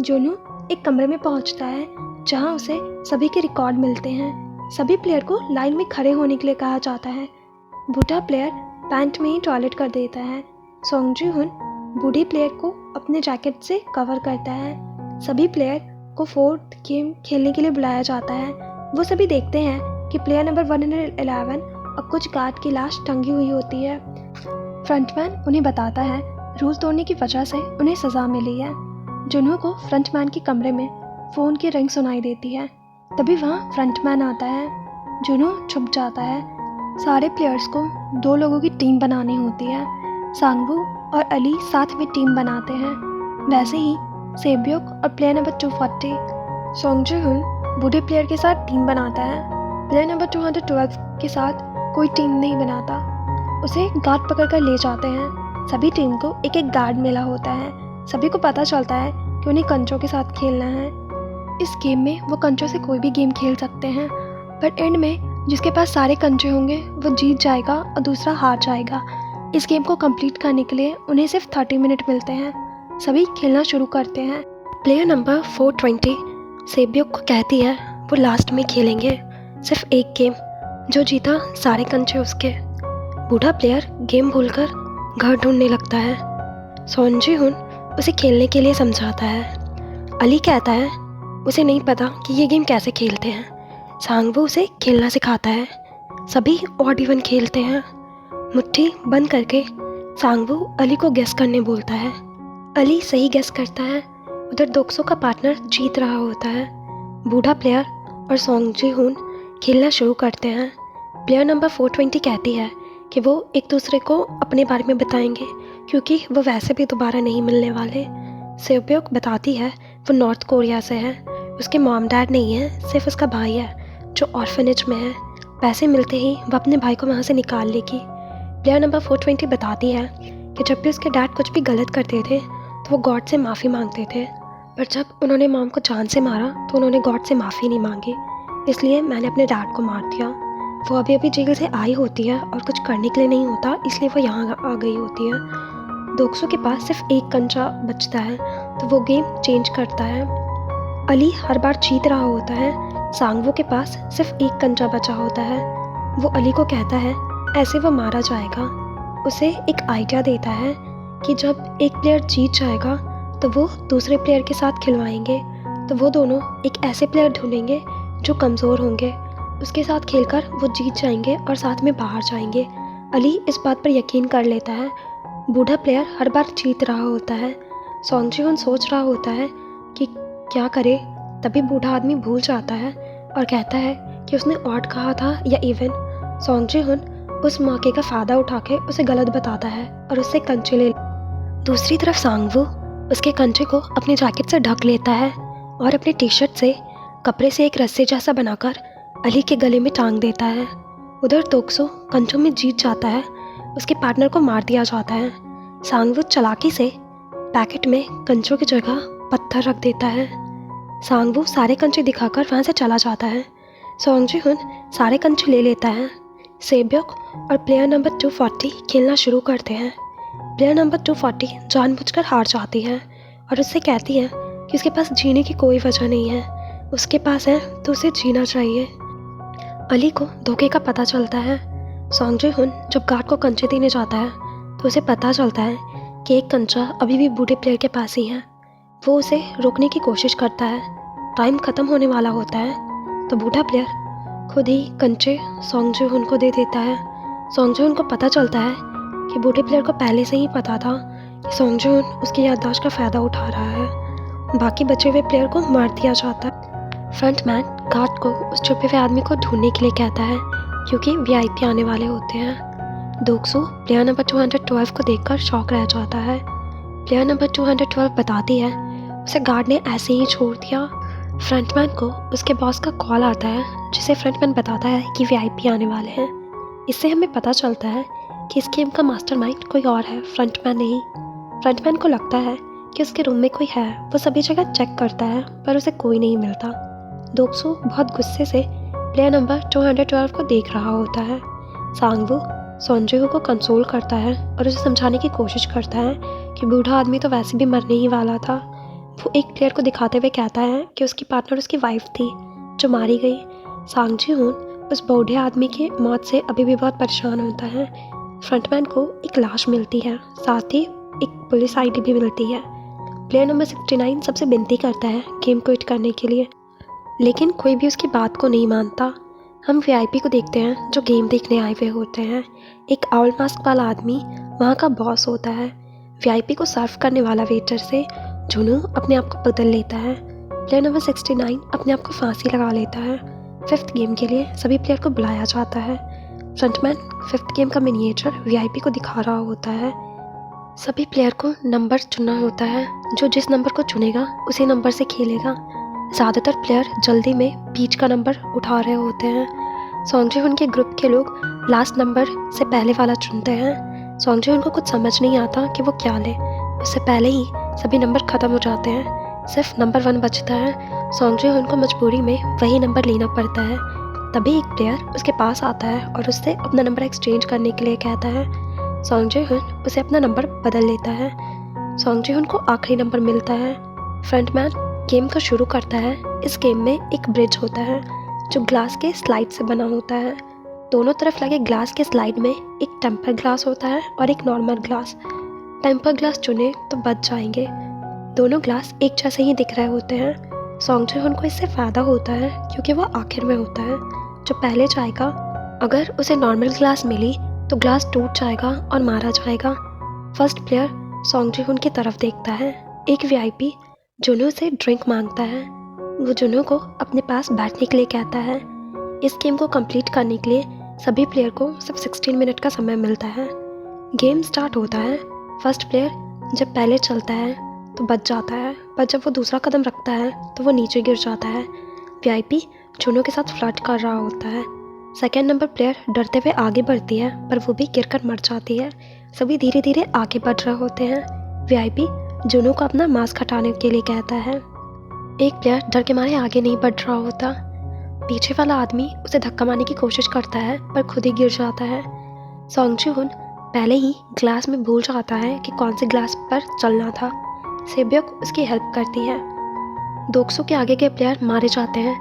जोनू एक कमरे में पहुंचता है जहां उसे सभी के रिकॉर्ड मिलते हैं। सभी प्लेयर को लाइन में खड़े होने के लिए कहा जाता है। बूढ़ा प्लेयर पैंट में ही टॉयलेट कर देता है। सोंग जी हुन बूढ़े प्लेयर को अपने जैकेट से कवर करता है। सभी प्लेयर को फोर्थ गेम खेलने के लिए बुलाया जाता है। वो सभी देखते हैं कि प्लेयर नंबर 111 और कुछ गार्ड की लाश टंगी हुई होती है। फ्रंटमैन उन्हें बताता है रूल तोड़ने की वजह से उन्हें सज़ा मिली है। जुनू को फ्रंटमैन के कमरे में फ़ोन की रिंग सुनाई देती है। तभी वहाँ फ्रंटमैन आता है। जुनू छुप जाता है। सारे प्लेयर्स को 2 लोगों की टीम बनानी होती है। सांगवू और अली साथ में टीम बनाते हैं। वैसे ही सेब्योक और प्लेयर नंबर 240 सोंग जी हुन बूढ़े प्लेयर के साथ टीम बनाता है। प्लेयर नंबर 212 के साथ कोई टीम नहीं बनाता। उसे गार्ड पकड़कर ले जाते हैं। सभी टीम को एक एक गार्ड मिला होता है। सभी को पता चलता है कि उन्हें कंचों के साथ खेलना है। इस गेम में वो कंचों से कोई भी गेम खेल सकते हैं, पर एंड में जिसके पास सारे कंचे होंगे वो जीत जाएगा और दूसरा हार जाएगा। इस गेम को कंप्लीट करने के लिए उन्हें सिर्फ 30 मिनट मिलते हैं। सभी खेलना शुरू करते हैं। प्लेयर नंबर 420 सेब्योक को कहती है वो लास्ट में खेलेंगे, सिर्फ एक गेम, जो जीता सारे कंचे उसके। बूढ़ा प्लेयर गेम भूलकर घर ढूंढने लगता है। सोंग जी हुन उसे खेलने के लिए समझाता है। अली कहता है उसे नहीं पता कि ये गेम कैसे खेलते हैं। सांगवू उसे खेलना सिखाता है। सभी ऑड इवन खेलते हैं। मुट्ठी बंद करके सांगवू अली को गेस करने बोलता है। अली सही गेस करता है। उधर 200 का पार्टनर जीत रहा होता है। बूढ़ा प्लेयर और सोंग जी हुन खेलना शुरू करते हैं। प्लेयर नंबर 420 कहती है कि वो एक दूसरे को अपने बारे में बताएंगे क्योंकि वो वैसे भी दोबारा नहीं मिलने वाले। सेब्योक बताती है वो नॉर्थ कोरिया से है। उसके मॉम डैड नहीं है, सिर्फ उसका भाई है जो ऑर्फनेज में है। पैसे मिलते ही वो अपने भाई को वहाँ से निकाल लेगी। प्लेयर नंबर 420 बताती है कि जब भी उसके डैड कुछ भी गलत करते थे तो वो गॉड से माफ़ी मांगते थे, पर जब उन्होंने मॉम को जान से मारा तो उन्होंने गॉड से माफ़ी नहीं मांगी, इसलिए मैंने अपने डैड को मार दिया। वो अभी अभी जेल से आई होती है और कुछ करने के लिए नहीं होता, इसलिए वो यहाँ आ गई होती है। 200 के पास सिर्फ एक कंचा बचता है तो वो गेम चेंज करता है। अली हर बार जीत रहा होता है। सांगवू के पास सिर्फ एक कंचा बचा होता है। वो अली को कहता है ऐसे वो मारा जाएगा। उसे एक आइडिया देता है कि जब एक प्लेयर जीत जाएगा तो वो दूसरे प्लेयर के साथ खिलवाएंगे, तो वो दोनों एक ऐसे प्लेयर ढूंढेंगे जो कमज़ोर होंगे, उसके साथ खेलकर वो जीत जाएंगे और साथ में बाहर जाएंगे। अली इस बात पर यकीन कर लेता है। बूढ़ा प्लेयर हर बार जीत रहा होता है। सोंग जी हुन सोच रहा होता है कि क्या करे, तभी बूढ़ा आदमी भूल जाता है और कहता है कि उसने ऑड कहा था या इवन। सोंग जी हुन उस मौके का फ़ायदा उठा के उसे गलत बताता है और उससे कंचे ले। दूसरी तरफ सांगवू उसके कंचे को अपनी जैकेट से ढक लेता है और अपनी टी शर्ट से कपड़े से एक रस्से जैसा बनाकर अली के गले में टांग देता है। उधर 200 कंचों में जीत जाता है। उसके पार्टनर को मार दिया जाता है। सांगवू चालाकी से पैकेट में कंचों की जगह पत्थर रख देता है। सांगवू सारे कंचे दिखाकर वहाँ से चला जाता है। सोंग जी हुन सारे कंचे ले लेता है। सेब्योक और प्लेयर नंबर 240 खेलना शुरू करते हैं। प्लेयर नंबर 240 जानबूझकर हार जाती है और उससे कहती है कि उसके पास जीने की कोई वजह नहीं है, उसके पास है तो उसे जीना चाहिए। अली को धोखे का पता चलता है। सोंग जी हुन जब गार्ड को कंचे देने जाता है तो उसे पता चलता है कि एक कंचा अभी भी बूढ़े प्लेयर के पास ही है। वो उसे रोकने की कोशिश करता है। टाइम ख़त्म होने वाला होता है तो बूढ़ा प्लेयर खुद ही कंचे सोंग जी हुन को दे देता है। सोंग जी हुन को पता चलता है कि बूढ़े प्लेयर को पहले से ही पता था कि सोंग जी हुन उसकी याददाश्त का फ़ायदा उठा रहा है। बाकी बचे हुए प्लेयर को मार दिया जाता है। फ्रंटमैन गार्ड को उस छुपे हुए आदमी को ढूंढने के लिए कहता है क्योंकि वीआईपी आने वाले होते हैं। 200 प्लेयर नंबर 212 को देखकर शॉक रह जाता है। प्लेयर नंबर 212 बताती है उसे गार्ड ने ऐसे ही छोड़ दिया। फ्रंटमैन को उसके बॉस का कॉल आता है जिसे फ्रंटमैन बताता है कि वीआईपी आने वाले हैं। इससे हमें पता चलता है कि इस गेम का मास्टरमाइंड कोई और है, फ्रंटमैन नहीं। फ्रंटमैन को लगता है कि उसके रूम में कोई है। वो सभी जगह चेक करता है पर उसे कोई नहीं मिलता। 200 बहुत गुस्से से प्लेयर नंबर 212 को देख रहा होता है। सांगवू सोंग जी हुन को कंसोल करता है और उसे समझाने की कोशिश करता है कि बूढ़ा आदमी तो वैसे भी मरने ही वाला था। वो एक प्लेयर को दिखाते हुए कहता है कि उसकी पार्टनर उसकी वाइफ थी जो मारी गई। सांग जी हुन उस बूढ़े आदमी की मौत से अभी भी बहुत परेशान होता है। फ्रंटमैन को एक लाश मिलती है, साथ ही एक पुलिस आईडी भी मिलती है। प्लेयर नंबर 69 सबसे विनती करता है गेम क्विट करने के लिए, लेकिन कोई भी उसकी बात को नहीं मानता। हम वीआईपी को देखते हैं जो गेम देखने आए हुए होते हैं। एक आउल मास्क वाला आदमी वहाँ का बॉस होता है। वीआईपी को सर्व करने वाला वेटर से जुनू अपने आप को बदल लेता है। प्लेयर नंबर 69 अपने आप को फांसी लगा लेता है। 5th गेम के लिए सभी प्लेयर को बुलाया जाता है। फ्रंटमैन 5th गेम का मिनिएचर वीआईपी को दिखा रहा होता है। सभी प्लेयर को नंबर चुनना होता है, जो जिस नंबर को चुनेगा उसी नंबर से खेलेगा। ज़्यादातर प्लेयर जल्दी में बीच का नंबर उठा रहे होते हैं। सॉन्ग जी हुन के ग्रुप के लोग लास्ट नंबर से पहले वाला चुनते हैं। सॉन्ग जी हुन को कुछ समझ नहीं आता कि वो क्या ले। उससे पहले ही सभी नंबर ख़त्म हो जाते हैं, सिर्फ नंबर 1 बचता है। सॉन्ग जी हुन को मजबूरी में वही नंबर लेना पड़ता है। तभी एक प्लेयर उसके पास आता है और उससे अपना नंबर एक्सचेंज करने के लिए कहता है। सॉन्ग जी हुन उसे अपना नंबर बदल लेता है। सॉन्ग जी हुन को आखिरी नंबर मिलता है। फ्रंटमैन गेम को शुरू करता है। इस गेम में एक ब्रिज होता है जो ग्लास के स्लाइड से बना होता है। दोनों तरफ लगे ग्लास के स्लाइड में एक टेम्पर ग्लास होता है और एक नॉर्मल ग्लास। टेम्पर ग्लास चुने तो बच जाएंगे। दोनों ग्लास एक जैसे ही दिख रहे होते हैं। सॉन्ग जी हुन को इससे फ़ायदा होता है क्योंकि वो आखिर में होता है। जो पहले जाएगा, अगर उसे नॉर्मल ग्लास मिली तो ग्लास टूट जाएगा और मारा जाएगा। फर्स्ट प्लेयर सॉन्ग जी हुन की तरफ देखता है। एक वीआईपी जुनू से ड्रिंक मांगता है। वो जुनू को अपने पास बैठने के लिए कहता है। इस गेम को कंप्लीट करने के लिए सभी प्लेयर को सिर्फ 16 मिनट का समय मिलता है। गेम स्टार्ट होता है। फर्स्ट प्लेयर जब पहले चलता है तो बच जाता है, पर जब वो दूसरा कदम रखता है तो वो नीचे गिर जाता है। वीआईपी जुनू के साथ फ्लर्ट कर रहा होता है। सेकेंड नंबर प्लेयर डरते हुए आगे बढ़ती है, पर वो भी गिरकर मर जाती है। सभी धीरे धीरे आगे बढ़ रहे होते हैं। वीआईपी जुनू को अपना मास्क हटाने के लिए कहता है। एक प्लेयर डर के मारे आगे नहीं बढ़ रहा होता। पीछे वाला आदमी उसे धक्का मारने की कोशिश करता है, पर खुद ही गिर जाता है। सॉन्ग जी हुन पहले ही ग्लास में भूल जाता है कि कौन से ग्लास पर चलना था। सेब्योक उसकी हेल्प करती है। दोक्सो के आगे के प्लेयर मारे जाते हैं।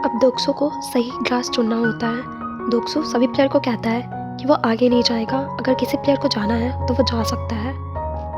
अब दोक्सो को सही ग्लास चुनना होता है। दोक्सो सभी प्लेयर को कहता है कि वो आगे नहीं जाएगा, अगर किसी प्लेयर को जाना है तो वो जा सकता है।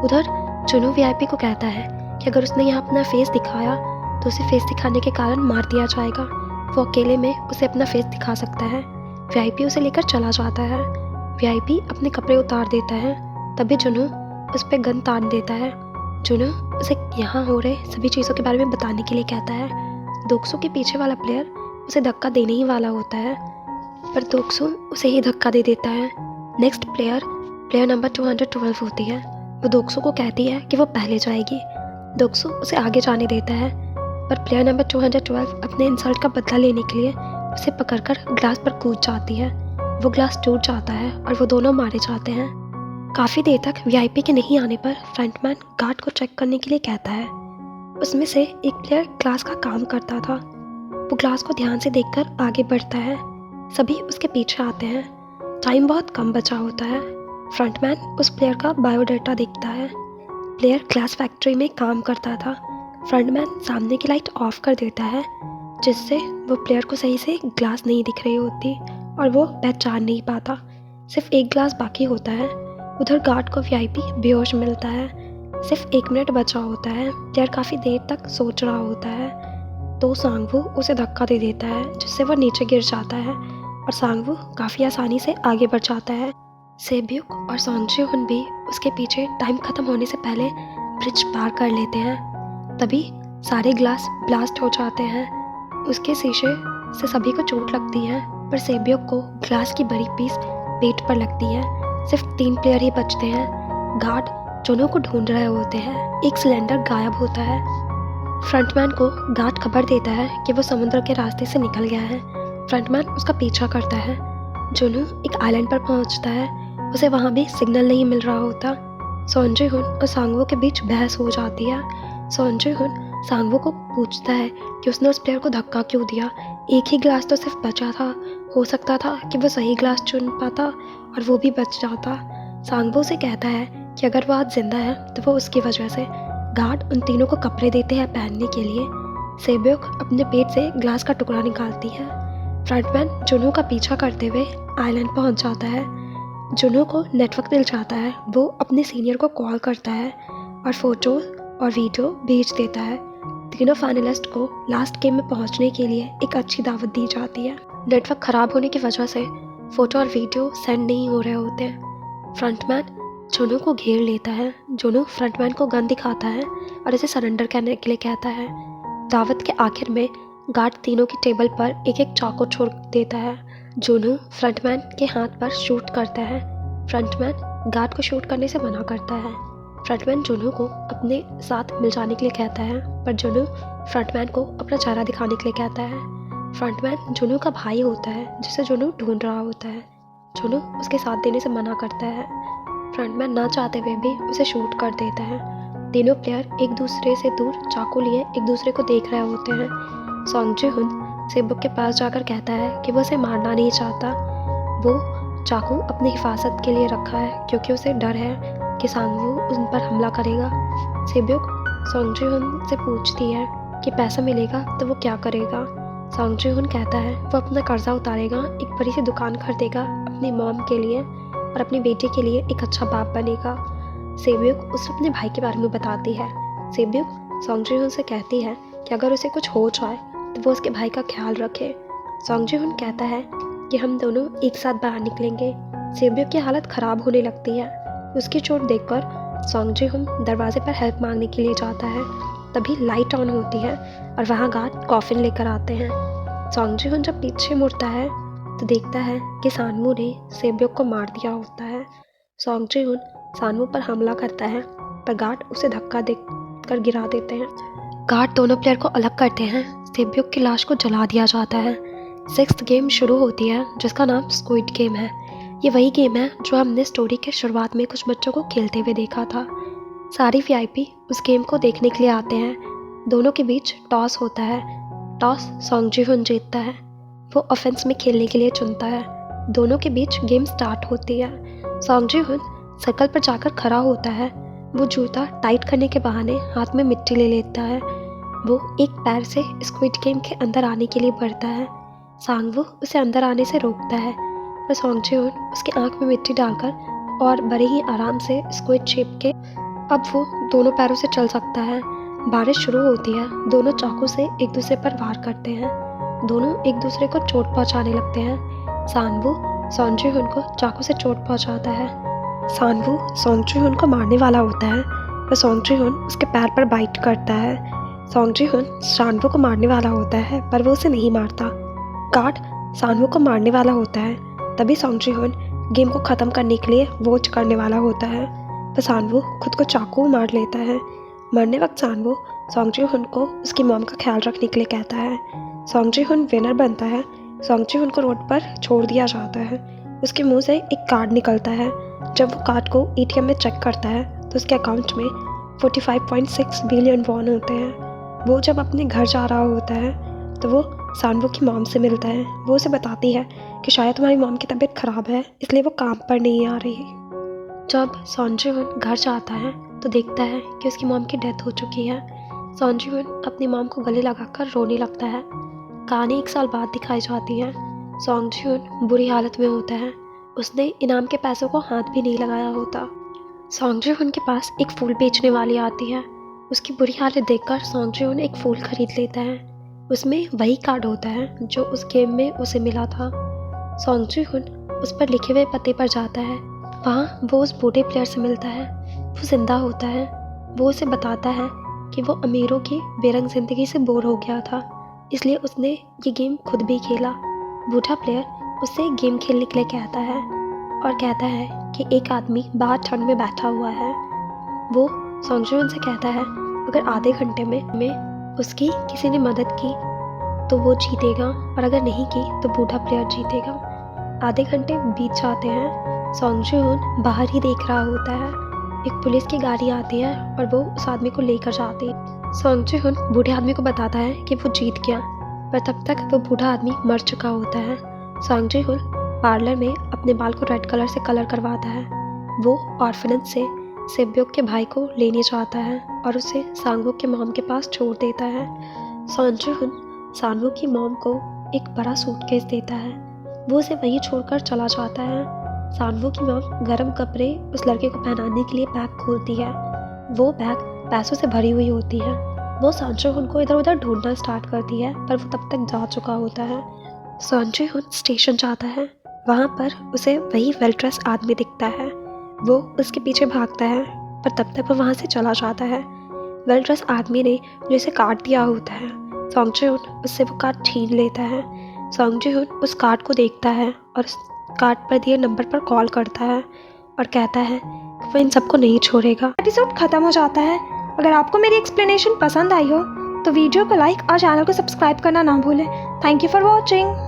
उधर जुनू वीआईपी को कहता है कि अगर उसने यहाँ अपना फेस दिखाया तो उसे फेस दिखाने के कारण मार दिया जाएगा। वो अकेले में उसे अपना फेस दिखा सकता है। वीआईपी उसे लेकर चला जाता है। वीआईपी अपने कपड़े उतार देता है। तभी जुनू उस पर गन तान देता है। जुनू उसे यहाँ हो रहे सभी चीज़ों के बारे में बताने के लिए कहता है। दोक्सो के पीछे वाला प्लेयर उसे धक्का देने ही वाला होता है, पर दोक्सो उसे ही धक्का दे देता है। नेक्स्ट प्लेयर नंबर 212 होती है। वो दोक्सो को कहती है कि वो पहले जाएगी। दोक्सो उसे आगे जाने देता है, पर प्लेयर नंबर 212 अपने इंसल्ट का बदला लेने के लिए उसे पकड़कर ग्लास पर कूद जाती है। वो ग्लास टूट जाता है और वो दोनों मारे जाते हैं। काफ़ी देर तक वीआईपी के नहीं आने पर फ्रंटमैन गार्ड को चेक करने के लिए कहता है। उसमें से एक प्लेयर ग्लास का काम करता था। वो ग्लास को ध्यान से देखकर आगे बढ़ता है। सभी उसके पीछे आते हैं। टाइम बहुत कम बचा होता है। फ्रंटमैन उस प्लेयर का बायोडाटा देखता है। प्लेयर ग्लास फैक्ट्री में काम करता था। फ्रंटमैन सामने की लाइट ऑफ कर देता है, जिससे वो प्लेयर को सही से ग्लास नहीं दिख रही होती और वो पहचान नहीं पाता। सिर्फ एक ग्लास बाकी होता है। उधर गार्ड को वीआईपी बेहोश मिलता है। सिर्फ 1 मिनट बचा होता है। प्लेयर काफ़ी देर तक सोच रहा होता है तो सांगवू उसे धक्का दे देता है, जिससे वो नीचे गिर जाता है और सांगवू काफ़ी आसानी से आगे बढ़ जाता है। सेब्युक और सॉन्ग जी हुन भी उसके पीछे टाइम ख़त्म होने से पहले ब्रिज पार कर लेते हैं। तभी सारे ग्लास ब्लास्ट हो जाते हैं। उसके शीशे से सभी को चोट लगती है, पर सेब्युक को ग्लास की बड़ी पीस पेट पर लगती है। सिर्फ 3 प्लेयर ही बचते हैं। गार्ड जुनू को ढूंढ रहे होते हैं। एक सिलेंडर गायब होता है। फ्रंटमैन को गार्ड खबर देता है कि वो समुद्र के रास्ते से निकल गया है। फ्रंटमैन उसका पीछा करता है। जुनू एक आइलैंड पर पहुंचता है। उसे वहां भी सिग्नल नहीं मिल रहा होता। सॉन्ग जी हुन और सांगवू के बीच बहस हो जाती है। सॉन्ग जी हुन सांगवू को पूछता है कि उसने उस प्लेयर को धक्का क्यों दिया। एक ही ग्लास तो सिर्फ बचा था, हो सकता था कि वो सही ग्लास चुन पाता और वो भी बच जाता। सांगवू से कहता है कि अगर वो आज जिंदा है तो वो उसकी वजह से। गार्ड उन तीनों को कपड़े देते हैं पहनने के लिए। सेब्योक अपने पेट से ग्लास का टुकड़ा निकालती है। फ्रंटमैन जुनू का पीछा करते हुए आइलैंड पहुंच जाता है। जुनू को नेटवर्क मिल जाता है। वो अपने सीनियर को कॉल करता है और फोटो और वीडियो भेज देता है। तीनों फाइनलिस्ट को लास्ट गेम में पहुंचने के लिए एक अच्छी दावत दी जाती है। नेटवर्क खराब होने की वजह से फोटो और वीडियो सेंड नहीं हो रहे होते। फ्रंटमैन जुनू को घेर लेता है। जुनू फ्रंटमैन को गन दिखाता है और इसे सरेंडर करने के लिए कहता है। दावत के आखिर में गार्ड तीनों की टेबल पर एक एक चाकू छोड़ देता है। जुनू फ्रंटमैन के हाथ पर शूट करता है। फ्रंटमैन गार्ड को शूट करने से मना करता है। फ्रंटमैन जुनू को अपने साथ मिल जाने के लिए कहता है, पर जुनू फ्रंटमैन को अपना चेहरा दिखाने के लिए कहता है। फ्रंटमैन जुनू का भाई होता है जिसे जुनू ढूंढ रहा होता है। जुनू उसके साथ देने से मना करता है। फ्रंटमैन ना चाहते हुए भी उसे शूट कर देता है। तीनों प्लेयर एक दूसरे से दूर चाकू लिए एक दूसरे को देख रहे होते हैं। सॉन्ग जी हुन सेब्योक के पास जाकर कहता है कि वो उसे मारना नहीं चाहता। वो चाकू अपनी हिफाजत के लिए रखा है क्योंकि उसे डर है कि सांगवू उन पर हमला करेगा। सेब्योक सॉन्ग जी हुन से पूछती है कि पैसा मिलेगा तो वो क्या करेगा। सॉन्ग जी हुन कहता है वो अपना कर्जा उतारेगा, एक बड़ी सी दुकान खरीदेगा अपनी मॉम के लिए और अपनी बेटी के लिए एक अच्छा बाप बनेगा। सेब्योक उसे अपने भाई के बारे में बताती है। सेब्योक सॉन्ग जी हुन से कहती है कि अगर उसे कुछ हो जाए तो वो उसके भाई का ख्याल रखे। सॉन्ग जी हुन कहता है कि हम दोनों एक साथ बाहर निकलेंगे। सेब्योक की हालत ख़राब होने लगती है। उसकी चोट देखकर सॉन्ग जी हुन दरवाजे पर हेल्प मांगने के लिए जाता है। तभी लाइट ऑन होती है और वहाँ गार्ड कॉफिन लेकर आते हैं। सॉन्ग जी हुन जब पीछे मुड़ता है तो देखता है कि सानवू ने सेब्योक को मार दिया होता है। सॉन्ग जी हुन सानवू पर हमला करता है, पर गार्ड उसे धक्का देकर गिरा देते हैं। गार्ड दोनों प्लेयर को अलग करते हैं। सेब्योक की लाश को जला दिया जाता है। 6th गेम शुरू होती है जिसका नाम स्क्विड गेम है। ये वही गेम है जो हमने स्टोरी के शुरुआत में कुछ बच्चों को खेलते हुए देखा था। सारी VIP उस गेम को देखने के लिए आते हैं। दोनों के बीच टॉस होता है। टॉस सॉन्ग जी हुन जीतता है। वो ऑफेंस में खेलने के लिए चुनता है। दोनों के बीच गेम स्टार्ट होती है। सॉन्ग जी हुन सर्कल पर जाकर खड़ा होता है। वो जूता टाइट करने के बहाने हाथ में मिट्टी ले लेता है। वो एक पैर से स्क्विड गेम के अंदर आने के लिए बढ़ता है। सांगवू उसे अंदर आने से रोकता है, पर सॉन्ग जी हुन उसके आंख में मिट्टी डालकर और बड़े ही आराम से स्क्विड शेप के अब वो दोनों पैरों से चल सकता है। बारिश शुरू होती है। दोनों चाकू से एक दूसरे पर वार करते हैं। दोनों एक दूसरे को चोट पहुंचाने लगते हैं। सांगवू सॉन्ग जी हुन को चाकू से चोट पहुंचाता है। सांगवू सॉन्ग जी हुन को मारने वाला होता है, पर सॉन्ग जी हुन उसके पैर पर बाइट करता है। सॉन्ग जी हुन सांगवू को मारने वाला होता है, पर वो उसे नहीं मारता। गार्ड सांगवू को मारने वाला होता है। तभी सॉन्ग जी हुन गेम को ख़त्म करने के लिए वोट करने वाला होता है, पर सांगवू खुद को चाकू मार लेता है। मरने वक्त सांगवू सॉन्ग जी हुन को उसकी मॉम का ख्याल रखने के लिए कहता है। सॉन्ग जी हुन विनर बनता है। सॉन्ग जी हुन को रोड पर छोड़ दिया जाता है। उसके मुंह से एक कार्ड निकलता है। जब वो कार्ड को ATM में चेक करता है तो उसके अकाउंट में 45.6 बिलियन वॉन होते हैं। वो जब अपने घर जा रहा होता है तो वो सांगवू की मॉम से मिलता है। वो उसे बताती है कि शायद तुम्हारी मॉम की तबीयत ख़राब है, इसलिए वो काम पर नहीं आ रही। जब सॉन्ग जी हुन घर जाता है तो देखता है कि उसकी मॉम की डेथ हो चुकी है। सॉन्ग जी हुन अपनी मॉम को गले लगाकर रोने लगता है। कहानी 1 साल बाद दिखाई जाती है। सॉन्ग जी हुन बुरी हालत में होता है। उसने इनाम के पैसों को हाथ भी नहीं लगाया होता। सॉन्ग जी हुन के पास एक फूल बेचने वाली आती है। उसकी बुरी हालत देखकर सॉन्ग जी हुन एक फूल खरीद लेता है। उसमें वही कार्ड होता है जो उस गेम में उसे मिला था। सॉन्ग जी हुन उस पर लिखे हुए पते पर जाता है। वहाँ वो उस बूढ़े प्लेयर से मिलता है। वो जिंदा होता है। वो उसे बताता है कि वो अमीरों की बेरंग ज़िंदगी से बोर हो गया था, इसलिए उसने ये गेम खुद भी खेला। बूढ़ा प्लेयर उससे गेम खेलने के लिए कहता है और कहता है कि एक आदमी बाहर ठंड में बैठा हुआ है। वो सॉन्ग जी हुन से कहता है अगर आधे घंटे में उसकी किसी ने मदद की तो वो जीतेगा, और अगर नहीं की तो बूढ़ा प्लेयर जीतेगा। आधे घंटे बीत जाते हैं। सॉन्ग जी हुन बाहर ही देख रहा होता है। एक पुलिस की गाड़ी आती है और वो उस आदमी को लेकर जाती है। सॉन्ग जी हुन बूढ़े आदमी को बताता है कि वो जीत गया, पर तब तक वो बूढ़ा आदमी मर चुका होता है। सॉन्ग जी हुन पार्लर में अपने बाल को रेड कलर से कलर करवाता है। वो ऑर्फनेज से सेब्योक के भाई को लेने जाता है और उसे सांगवो के मॉम के पास छोड़ देता है। सॉन जी-हुन सांगवो की मॉम को एक बड़ा सूटकेस देता है। वो उसे वहीं छोड़कर चला जाता है। सांगवो की मॉम गर्म कपड़े उस लड़के को पहनाने के लिए बैग खोलती है। वो बैग पैसों से भरी हुई होती है। वो सॉन जी-हुन को इधर उधर ढूंढना स्टार्ट करती है, पर वो तब तक जा चुका होता है। सॉन जी-हुन स्टेशन जाता है। वहाँ पर उसे वही वेल ड्रेस आदमी दिखता है। वो उसके पीछे भागता है, पर तब तक वो वहाँ से चला जाता है। वेल ड्रेस आदमी ने जो इसे काट दिया होता है, सॉन्ग जी-हुन उससे वो कार्ड छीन लेता है। सॉन्ग जी-हुन उस कार्ड को देखता है और उस कार्ड पर दिए नंबर पर कॉल करता है और कहता है कि वो इन सबको नहीं छोड़ेगा। एपिसोड खत्म हो जाता है। अगर आपको मेरी एक्सप्लेनेशन पसंद आई हो तो वीडियो को लाइक और चैनल को सब्सक्राइब करना ना भूलें। Thank you for watching.